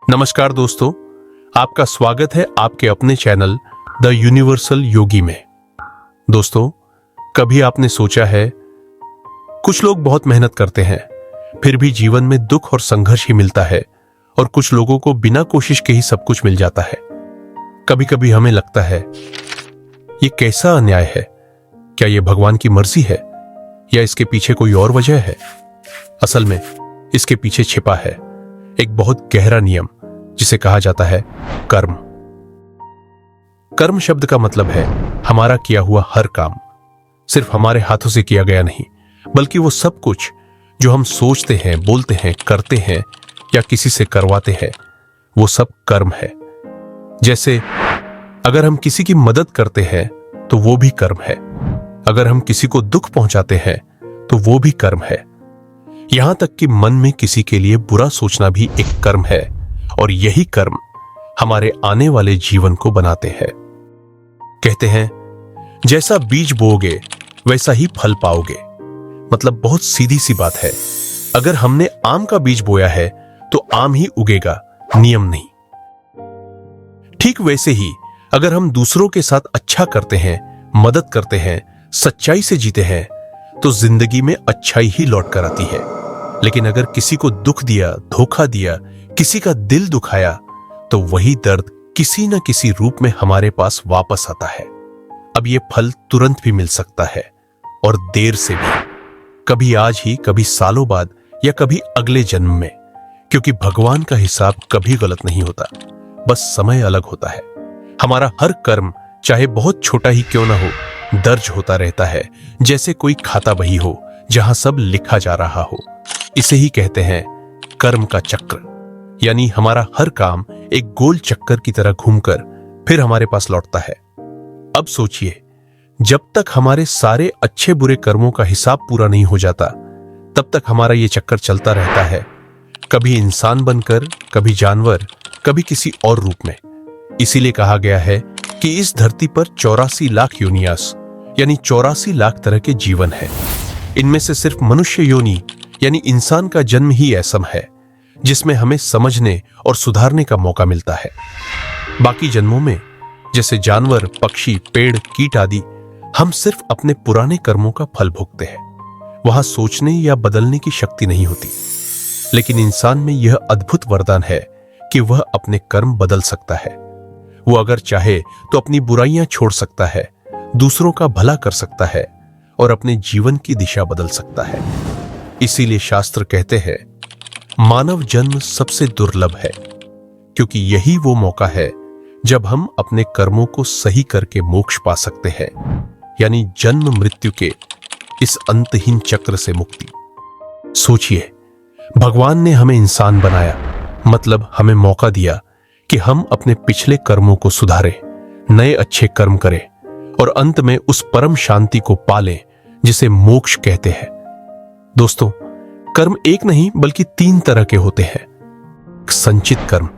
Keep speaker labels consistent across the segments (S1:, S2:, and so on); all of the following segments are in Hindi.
S1: नमस्कार दोस्तों, आपका स्वागत है आपके अपने चैनल द यूनिवर्सल योगी में। दोस्तों, कभी आपने सोचा है कुछ लोग बहुत मेहनत करते हैं फिर भी जीवन में दुख और संघर्ष ही मिलता है और कुछ लोगों को बिना कोशिश के ही सब कुछ मिल जाता है। कभी कभी हमें लगता है ये कैसा अन्याय है, क्या ये भगवान की मर्जी है या इसके पीछे कोई और वजह है। असल में इसके पीछे छिपा है एक बहुत गहरा नियम जिसे कहा जाता है कर्म। कर्म शब्द का मतलब है हमारा किया हुआ हर काम, सिर्फ हमारे हाथों से किया गया नहीं, बल्कि वो सब कुछ जो हम सोचते हैं, बोलते हैं, करते हैं या किसी से करवाते हैं, वो सब कर्म है। जैसे अगर हम किसी की मदद करते हैं तो वो भी कर्म है, अगर हम किसी को दुख पहुंचाते हैं तो वो भी कर्म है, यहां तक कि मन में किसी के लिए बुरा सोचना भी एक कर्म है। और यही कर्म हमारे आने वाले जीवन को बनाते हैं। कहते हैं जैसा बीज बोओगे वैसा ही फल पाओगे। मतलब बहुत सीधी सी बात है, अगर हमने आम का बीज बोया है तो आम ही उगेगा, नियम नहीं। ठीक वैसे ही अगर हम दूसरों के साथ अच्छा करते हैं, मदद करते हैं, सच्चाई से जीते हैं तो जिंदगी में अच्छाई ही लौट कर आती है। लेकिन अगर किसी को दुख दिया, धोखा दिया, किसी का दिल दुखाया तो वही दर्द किसी न किसी रूप में हमारे पास वापस आता है। अब ये फल तुरंत भी मिल सकता है और देर से भी, कभी आज ही, कभी सालों बाद या कभी अगले जन्म में, क्योंकि भगवान का हिसाब कभी गलत नहीं होता, बस समय अलग होता है। हमारा हर कर्म चाहे बहुत छोटा ही क्यों ना हो, दर्ज होता रहता है, जैसे कोई खाता बही हो जहां सब लिखा जा रहा हो। इसे ही कहते हैं कर्म का चक्र, यानी हमारा हर काम एक गोल चक्कर की तरह घूमकर फिर हमारे पास लौटता है। अब सोचिए, जब तक हमारे सारे अच्छे बुरे कर्मों का हिसाब पूरा नहीं हो जाता, तब तक हमारा ये चक्कर चलता रहता है, कभी इंसान बनकर, कभी जानवर, कभी किसी और रूप में। इसीलिए कहा गया है कि इस धरती पर 84 लाख योनियास यानी 84 लाख तरह के जीवन है। इनमें से सिर्फ मनुष्य योनि यानी इंसान का जन्म ही ऐसा है जिसमें हमें समझने और सुधारने का मौका मिलता है। बाकी जन्मों में जैसे जानवर, पक्षी, पेड़, कीट आदि, हम सिर्फ अपने पुराने कर्मों का फल भोगते हैं। वहां सोचने या बदलने की शक्ति नहीं होती। लेकिन इंसान में यह अद्भुत वरदान है कि वह अपने कर्म बदल सकता है। वो अगर चाहे तो अपनी बुराइयां छोड़ सकता है, दूसरों का भला कर सकता है और अपने जीवन की दिशा बदल सकता है। इसीलिए शास्त्र कहते हैं मानव जन्म सबसे दुर्लभ है, क्योंकि यही वो मौका है जब हम अपने कर्मों को सही करके मोक्ष पा सकते हैं, यानी जन्म मृत्यु के इस अंतहीन चक्र से मुक्ति। सोचिए, भगवान ने हमें इंसान बनाया, मतलब हमें मौका दिया कि हम अपने पिछले कर्मों को सुधारें, नए अच्छे कर्म करें और अंत में उस परम शांति को पालें जिसे मोक्ष कहते हैं। दोस्तों, कर्म एक नहीं बल्कि 3 तरह के होते हैं। संचित कर्म,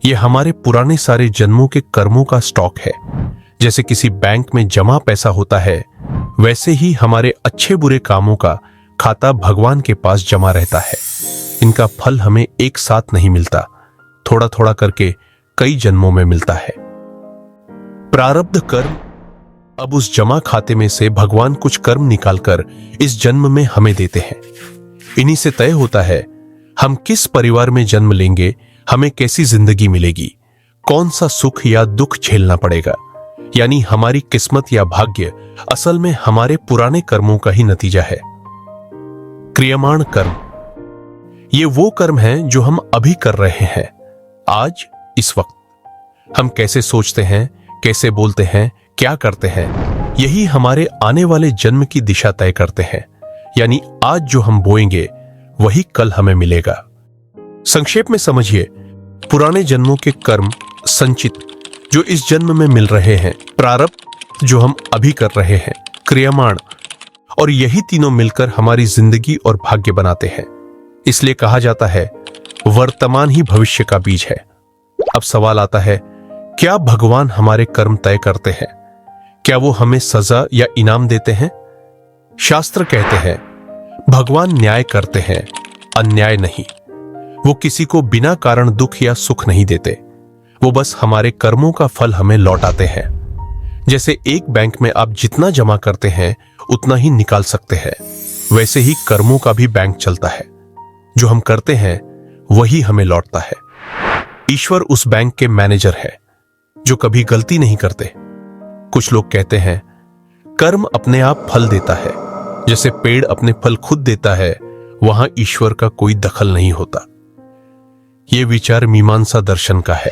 S1: यह हमारे पुराने सारे जन्मों के कर्मों का स्टॉक है। जैसे किसी बैंक में जमा पैसा होता है, वैसे ही हमारे अच्छे बुरे कामों का खाता भगवान के पास जमा रहता है। इनका फल हमें एक साथ नहीं मिलता, थोड़ा थोड़ा करके कई जन्मों में मिलता है। प्रारब्ध कर्म, अब उस जमा खाते में से भगवान कुछ कर्म निकालकर इस जन्म में हमें देते हैं। इन्हीं से तय होता है हम किस परिवार में जन्म लेंगे, हमें कैसी जिंदगी मिलेगी, कौन सा सुख या दुख झेलना पड़ेगा। यानी हमारी किस्मत या भाग्य असल में हमारे पुराने कर्मों का ही नतीजा है। क्रियमाण कर्म, ये वो कर्म हैं जो हम अभी कर रहे हैं, आज, इस वक्त। हम कैसे सोचते हैं, कैसे बोलते हैं, क्या करते हैं, यही हमारे आने वाले जन्म की दिशा तय करते हैं। यानी आज जो हम बोएंगे वही कल हमें मिलेगा। संक्षेप में समझिए, पुराने जन्मों के कर्म संचित जो इस जन्म में मिल रहे हैं, प्रारब्ध जो हम अभी कर रहे हैं, क्रियमाण, और यही तीनों मिलकर हमारी जिंदगी और भाग्य बनाते हैं। इसलिए कहा जाता है वर्तमान ही भविष्य का बीज है। अब सवाल आता है, क्या भगवान हमारे कर्म तय करते हैं? क्या वो हमें सजा या इनाम देते हैं? शास्त्र कहते हैं भगवान न्याय करते हैं, अन्याय नहीं। वो किसी को बिना कारण दुख या सुख नहीं देते। वो बस हमारे कर्मों का फल हमें लौटाते हैं। जैसे एक बैंक में आप जितना जमा करते हैं उतना ही निकाल सकते हैं, वैसे ही कर्मों का भी बैंक चलता है। जो हम करते हैं वही हमें लौटता है। ईश्वर उस बैंक के मैनेजर है जो कभी गलती नहीं करते। कुछ लोग कहते हैं कर्म अपने आप फल देता है, जैसे पेड़ अपने फल खुद देता है, वहां ईश्वर का कोई दखल नहीं होता। यह विचार मीमांसा दर्शन का है।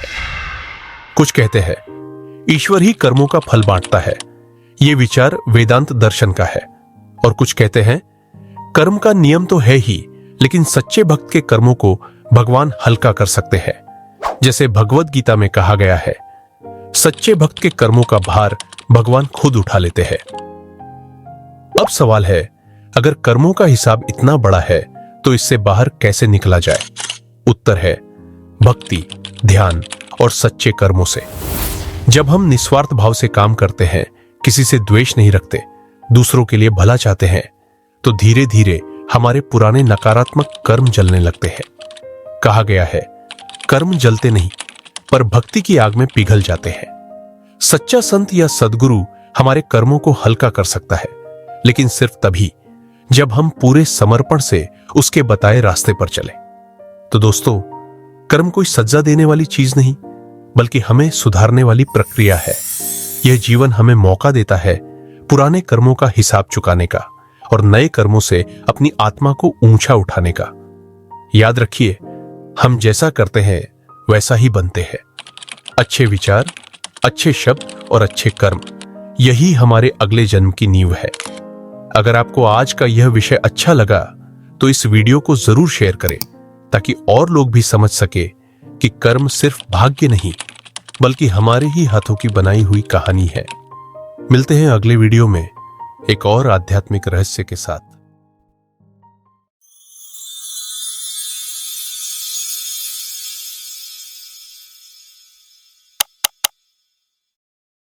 S1: कुछ कहते हैं ईश्वर ही कर्मों का फल बांटता है, यह विचार वेदांत दर्शन का है। और कुछ कहते हैं कर्म का नियम तो है ही, लेकिन सच्चे भक्त के कर्मों को भगवान हल्का कर सकते हैं। जैसे भगवत गीता में कहा गया है, सच्चे भक्त के कर्मों का भार भगवान खुद उठा लेते हैं। अब सवाल है, अगर कर्मों का हिसाब इतना बड़ा है तो इससे बाहर कैसे निकला जाए? उत्तर है भक्ति, ध्यान और सच्चे कर्मों से। जब हम निस्वार्थ भाव से काम करते हैं, किसी से द्वेष नहीं रखते, दूसरों के लिए भला चाहते हैं, तो धीरे धीरे हमारे पुराने नकारात्मक कर्म जलने लगते हैं। कहा गया है कर्म जलते नहीं पर भक्ति की आग में पिघल जाते हैं। सच्चा संत या सद्गुरु हमारे कर्मों को हल्का कर सकता है, लेकिन सिर्फ तभी जब हम पूरे समर्पण से उसके बताए रास्ते पर चले। तो दोस्तों, कर्म कोई सजा देने वाली चीज नहीं, बल्कि हमें सुधारने वाली प्रक्रिया है। यह जीवन हमें मौका देता है पुराने कर्मों का हिसाब चुकाने का और नए कर्मों से अपनी आत्मा को ऊंचा उठाने का। याद रखिए, हम जैसा करते हैं वैसा ही बनते हैं। अच्छे विचार, अच्छे शब्द और अच्छे कर्म, यही हमारे अगले जन्म की नींव है। अगर आपको आज का यह विषय अच्छा लगा तो इस वीडियो को जरूर शेयर करें, ताकि और लोग भी समझ सके कि कर्म सिर्फ भाग्य नहीं, बल्कि हमारे ही हाथों की बनाई हुई कहानी है। मिलते हैं अगले वीडियो में एक और आध्यात्मिक रहस्य के साथ।